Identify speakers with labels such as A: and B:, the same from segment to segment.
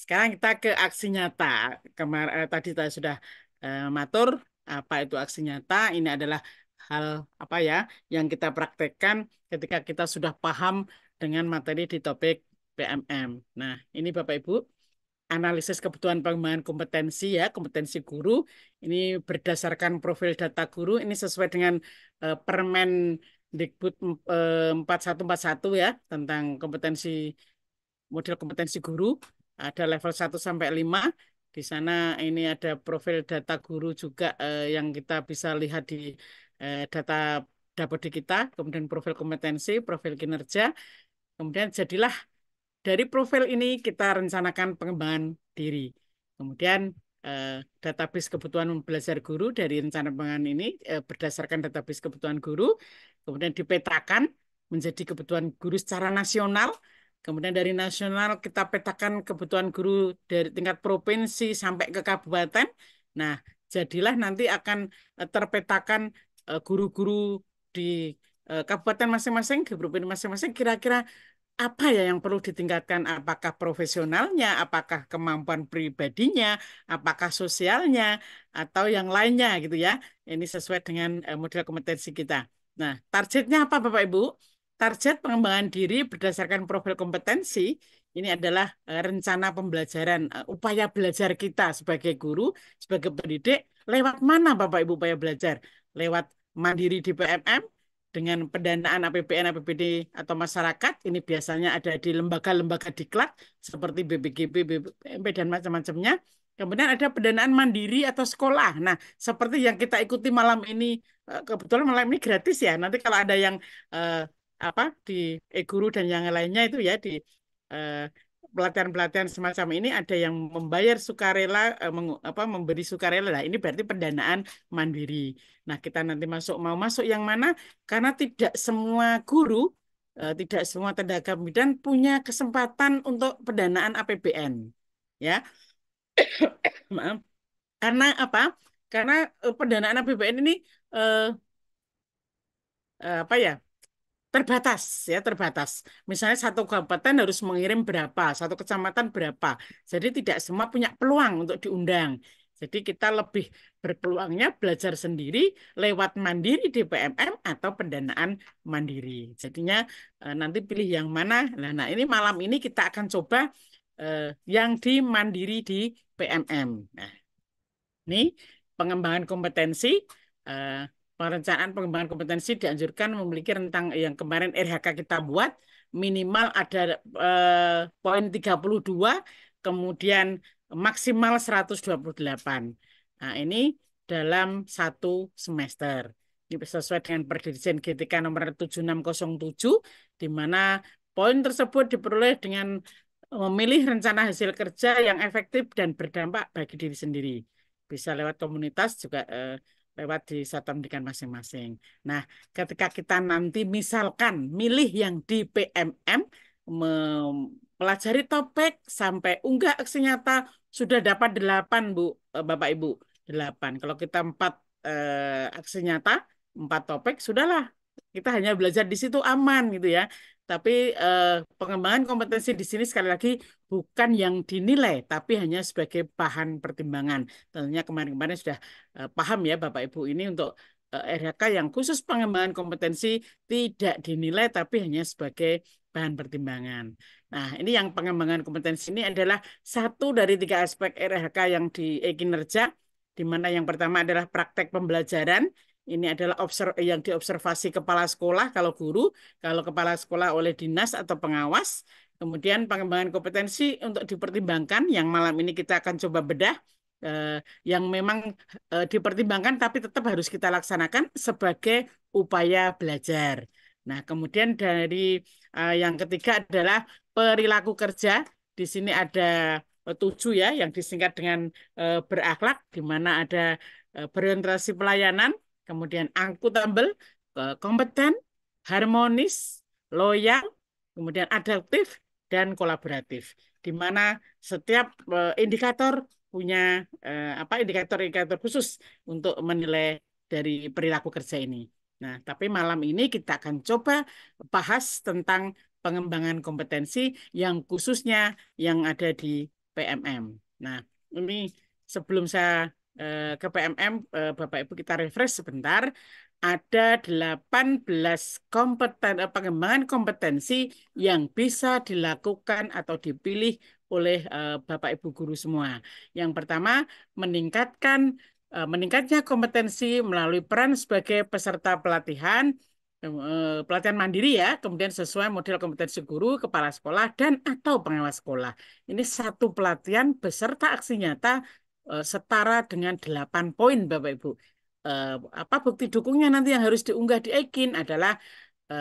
A: Sekarang kita ke aksi nyata. Tadi kita sudah matur apa itu aksi nyata. Ini adalah hal apa ya yang kita praktekkan ketika kita sudah paham dengan materi di topik PMM. Nah, ini Bapak Ibu, analisis kebutuhan pengembangan kompetensi ya, kompetensi guru. Ini berdasarkan profil data guru. Ini sesuai dengan Permen Dikbud 4141 ya, tentang model kompetensi guru. Ada level 1 sampai 5. Di sana ini ada profil data guru juga yang kita bisa lihat di data Dapodik kita, kemudian profil kompetensi, profil kinerja. Kemudian jadilah dari profil ini kita rencanakan pengembangan diri. Kemudian eh, database kebutuhan belajar guru dari rencana pengembangan ini berdasarkan database kebutuhan guru, kemudian dipetakan menjadi kebutuhan guru secara nasional. Kemudian dari nasional kita petakan kebutuhan guru dari tingkat provinsi sampai ke kabupaten. Nah, jadilah nanti akan terpetakan guru-guru di kabupaten masing-masing, di provinsi masing-masing kira-kira apa ya yang perlu ditingkatkan? Apakah profesionalnya, apakah kemampuan pribadinya, apakah sosialnya, atau yang lainnya gitu ya. Ini sesuai dengan model kompetensi kita. Nah, targetnya apa Bapak Ibu? Target pengembangan diri berdasarkan profil kompetensi ini adalah rencana pembelajaran, upaya belajar kita sebagai guru, sebagai pendidik. Lewat mana Bapak Ibu upaya belajar? Lewat mandiri di PMM, dengan pendanaan APBN, APBD atau masyarakat, ini biasanya ada di lembaga-lembaga diklat seperti BPGB, BPMP, dan macam-macamnya. Kemudian ada pendanaan mandiri atau sekolah. Nah, seperti yang kita ikuti malam ini, kebetulan malam ini gratis ya. Nanti kalau ada yang eh, apa di e-guru dan yang lainnya itu ya di eh, pelatihan-pelatihan semacam ini ada yang membayar sukarela, memberi sukarela. Nah, ini berarti pendanaan mandiri. Nah, kita nanti mau masuk yang mana? Karena tidak semua guru, tidak semua tenaga pendidikan punya kesempatan untuk pendanaan APBN. Ya, maaf. Karena apa? Karena pendanaan APBN ini eh, apa ya? Terbatas ya, terbatas. Misalnya satu kabupaten harus mengirim berapa, satu kecamatan berapa. Jadi tidak semua punya peluang untuk diundang. Jadi kita lebih berpeluangnya belajar sendiri lewat mandiri di PMM atau pendanaan mandiri. Jadinya nanti pilih yang mana. Nah, ini malam ini kita akan coba yang di mandiri di PMM. Nah, ini pengembangan kompetensi, eh, perencanaan pengembangan kompetensi dianjurkan memiliki rentang yang kemarin RHK kita buat minimal ada poin 32, kemudian maksimal 128. Nah, ini dalam satu semester. Ini sesuai dengan Perdirjen GTK nomor 7607, di mana poin tersebut diperoleh dengan memilih rencana hasil kerja yang efektif dan berdampak bagi diri sendiri. Bisa lewat komunitas juga lewat di satuan pendidikan masing-masing. Nah, ketika kita nanti misalkan milih yang di PMM, mempelajari topik sampai unggah aksi nyata sudah dapat 8 Bu, Bapak Ibu, 8. Kalau kita 4 aksi nyata, 4 topik, sudahlah. Kita hanya belajar di situ aman gitu ya. Tapi pengembangan kompetensi di sini sekali lagi bukan yang dinilai, tapi hanya sebagai bahan pertimbangan. Tentunya kemarin-kemarin sudah paham ya Bapak Ibu ini untuk RHK yang khusus pengembangan kompetensi tidak dinilai, tapi hanya sebagai bahan pertimbangan. Nah, ini yang pengembangan kompetensi ini adalah satu dari 3 aspek RHK yang di kinerja, di mana yang pertama adalah praktek pembelajaran. Ini adalah yang diobservasi kepala sekolah kalau guru, kalau kepala sekolah oleh dinas atau pengawas. Kemudian pengembangan kompetensi untuk dipertimbangkan, yang malam ini kita akan coba bedah, yang memang dipertimbangkan tapi tetap harus kita laksanakan sebagai upaya belajar. Nah, kemudian dari yang ketiga adalah perilaku kerja. Di sini ada 7 ya, yang disingkat dengan berakhlak, di mana ada berorientasi pelayanan, kemudian akuntabel, kompeten, harmonis, loyal, kemudian adaptif, dan kolaboratif. Di mana setiap indikator punya apa indikator-indikator khusus untuk menilai dari perilaku kerja ini. Nah, tapi malam ini kita akan coba bahas tentang pengembangan kompetensi yang khususnya yang ada di PMM. Nah, ini sebelum saya ke PMM, Bapak Ibu kita refresh sebentar. Ada 18 pengembangan kompetensi yang bisa dilakukan atau dipilih oleh Bapak Ibu guru semua. Yang pertama, meningkatnya kompetensi melalui peran sebagai peserta pelatihan, pelatihan mandiri ya, kemudian sesuai model kompetensi guru, kepala sekolah, dan atau pengawas sekolah. Ini satu pelatihan beserta aksi nyata setara dengan 8 poin, Bapak Ibu. Eh, apa bukti dukungnya nanti yang harus diunggah di Ekin adalah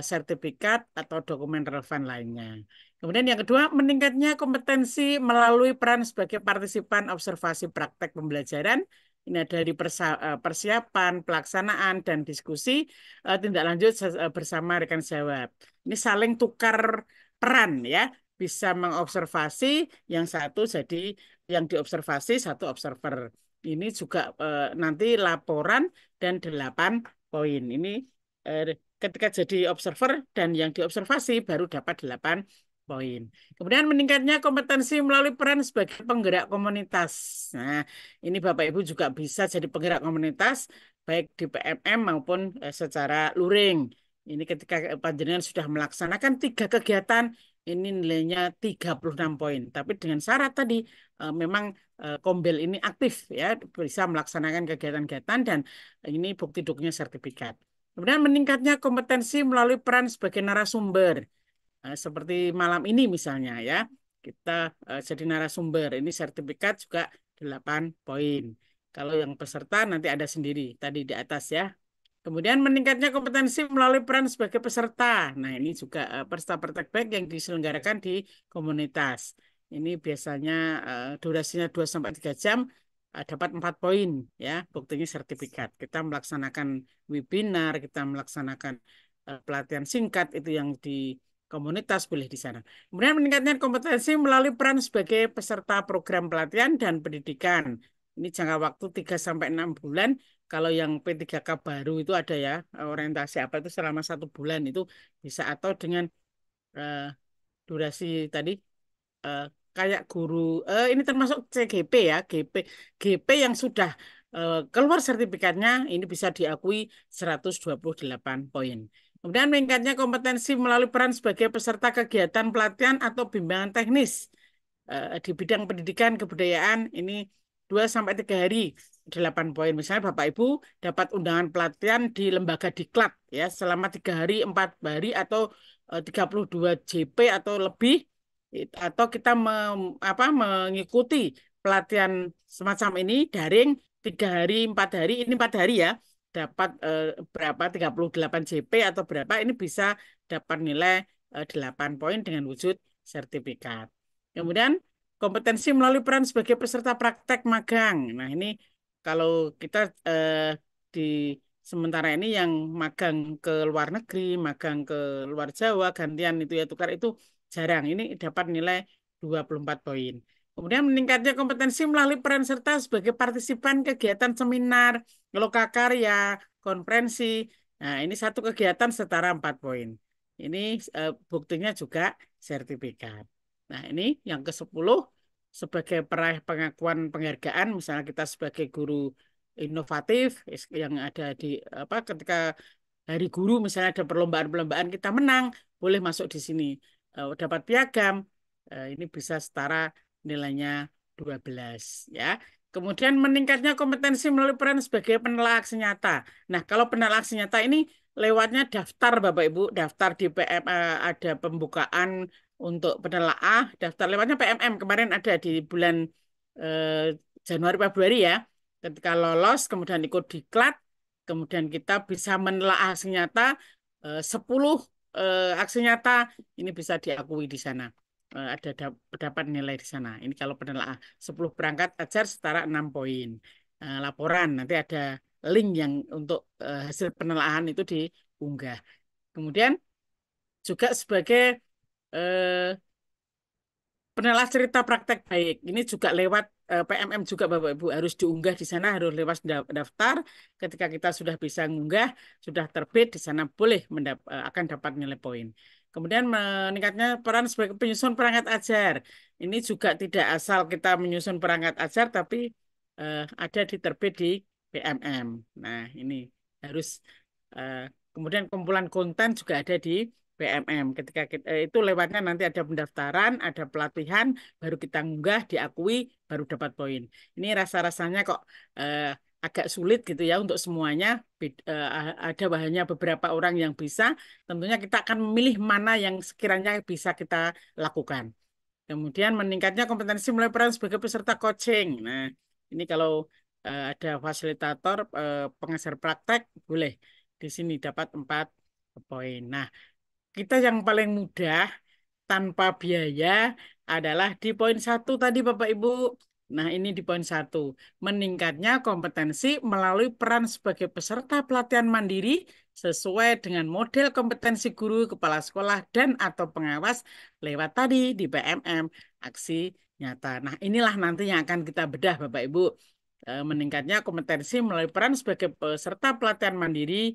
A: sertifikat atau dokumen relevan lainnya. Kemudian yang kedua, meningkatnya kompetensi melalui peran sebagai partisipan observasi praktek pembelajaran. Ini ada di persiapan, pelaksanaan, dan diskusi tindak lanjut bersama rekan sejawat. Ini saling tukar peran ya, bisa mengobservasi yang satu jadi yang diobservasi satu observer. Ini juga nanti laporan dan 8 poin. Ini eh, ketika jadi observer dan yang diobservasi baru dapat 8 poin. Kemudian meningkatnya kompetensi melalui peran sebagai penggerak komunitas. Nah, ini Bapak Ibu juga bisa jadi penggerak komunitas baik di PMM maupun secara luring. Ini ketika panjenengan sudah melaksanakan 3 kegiatan, ini nilainya 36 poin. Tapi dengan syarat tadi memang Kombel ini aktif ya, bisa melaksanakan kegiatan-kegiatan dan ini bukti dokumennya sertifikat. Kemudian meningkatnya kompetensi melalui peran sebagai narasumber. Seperti malam ini misalnya ya, kita jadi narasumber. Ini sertifikat juga 8 poin. Kalau yang peserta nanti ada sendiri tadi di atas ya. Kemudian meningkatnya kompetensi melalui peran sebagai peserta. Nah, ini juga peserta praktek baik yang diselenggarakan di komunitas. Ini biasanya durasinya 2 sampai 3 jam dapat 4 poin ya, buktinya sertifikat. Kita melaksanakan webinar, kita melaksanakan pelatihan singkat itu yang di komunitas boleh di sana. Kemudian meningkatnya kompetensi melalui peran sebagai peserta program pelatihan dan pendidikan. Ini jangka waktu 3 sampai 6 bulan. Kalau yang P3K baru itu ada ya, orientasi apa itu selama 1 bulan itu bisa atau dengan eh, durasi tadi eh, kayak guru ini termasuk CGP ya, GP yang sudah keluar sertifikatnya ini bisa diakui 128 poin. Kemudian meningkatnya kompetensi melalui peran sebagai peserta kegiatan pelatihan atau bimbingan teknis di bidang pendidikan kebudayaan ini 2 sampai 3 hari 8 poin. Misalnya Bapak Ibu dapat undangan pelatihan di lembaga diklat ya selama 3 hari, 4 hari atau 32 JP atau lebih atau kita mengikuti pelatihan semacam ini daring 3 hari, 4 hari, ini 4 hari ya dapat berapa 38 JP atau berapa ini bisa dapat nilai 8 poin dengan wujud sertifikat. Kemudian kompetensi melalui peran sebagai peserta praktek magang. Nah, ini kalau kita di sementara ini yang magang ke luar negeri, magang ke luar Jawa, gantian itu ya tukar itu jarang. Ini dapat nilai 24 poin. Kemudian meningkatnya kompetensi melalui peran serta sebagai partisipan kegiatan seminar, lokakarya, konferensi. Nah, ini satu kegiatan setara 4 poin. Ini buktinya juga sertifikat. Nah, ini yang ke-10 sebagai peraih pengakuan penghargaan, misalnya kita sebagai guru inovatif yang ada di apa ketika hari guru misalnya ada perlombaan-perlombaan kita menang, boleh masuk di sini. Dapat piagam, ini bisa setara nilainya 12 ya. Kemudian meningkatnya kompetensi melalui peran sebagai penelaah aksi nyata. Nah, kalau penelaah aksi nyata ini lewatnya daftar Bapak Ibu, daftar di PM ada pembukaan untuk penelaah, daftar lewatnya PMM kemarin ada di bulan eh, Januari Februari ya. Ketika lolos kemudian ikut diklat, kemudian kita bisa menelaah aksi nyata 10 aksi nyata ini bisa diakui di sana. Ada dapat nilai di sana. Ini kalau penelaah 10 perangkat ajar setara 6 poin. Laporan nanti ada link yang untuk hasil penelaahan itu diunggah. Kemudian juga sebagai eh, penelaah cerita praktek baik. Ini juga lewat PMM juga Bapak Ibu harus diunggah di sana harus lewat daftar. Ketika kita sudah bisa mengunggah, sudah terbit di sana boleh akan dapat nilai poin. Kemudian meningkatnya peran sebagai penyusun perangkat ajar. ini juga tidak asal kita menyusun perangkat ajar, tapi ada diterbit di PMM. Nah, ini harus eh, kemudian kumpulan konten juga ada di PMM. Ketika kita, itu lewatnya nanti ada pendaftaran, ada pelatihan, baru kita ngunggah, diakui, baru dapat poin. Ini rasa-rasanya kok eh, agak sulit gitu ya untuk semuanya. Ada hanya beberapa orang yang bisa. Tentunya kita akan memilih mana yang sekiranya bisa kita lakukan. Kemudian meningkatnya kompetensi mulai peran sebagai peserta coaching. Nah, ini kalau ada fasilitator pengajar praktek boleh di sini dapat 4 poin. Nah, kita yang paling mudah tanpa biaya adalah di poin 1 tadi Bapak Ibu. Nah, ini di poin 1. Meningkatnya kompetensi melalui peran sebagai peserta pelatihan mandiri sesuai dengan model kompetensi guru, kepala sekolah, dan atau pengawas lewat tadi di PMM, aksi nyata. Nah, inilah nanti yang akan kita bedah Bapak Ibu. Meningkatnya kompetensi melalui peran sebagai peserta pelatihan mandiri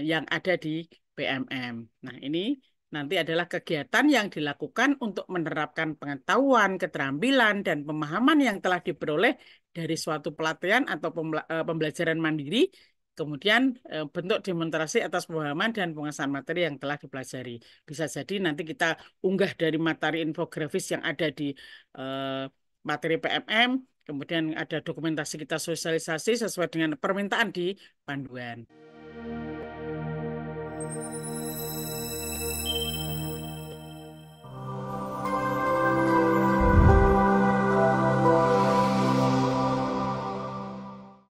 A: yang ada di PMM. Nah, ini nanti adalah kegiatan yang dilakukan untuk menerapkan pengetahuan, keterampilan, dan pemahaman yang telah diperoleh dari suatu pelatihan atau pembelajaran mandiri, kemudian bentuk demonstrasi atas pemahaman dan pengesahan materi yang telah dipelajari. Bisa jadi nanti kita unggah dari materi infografis yang ada di eh, materi PMM, kemudian ada dokumentasi kita sosialisasi sesuai dengan permintaan di panduan.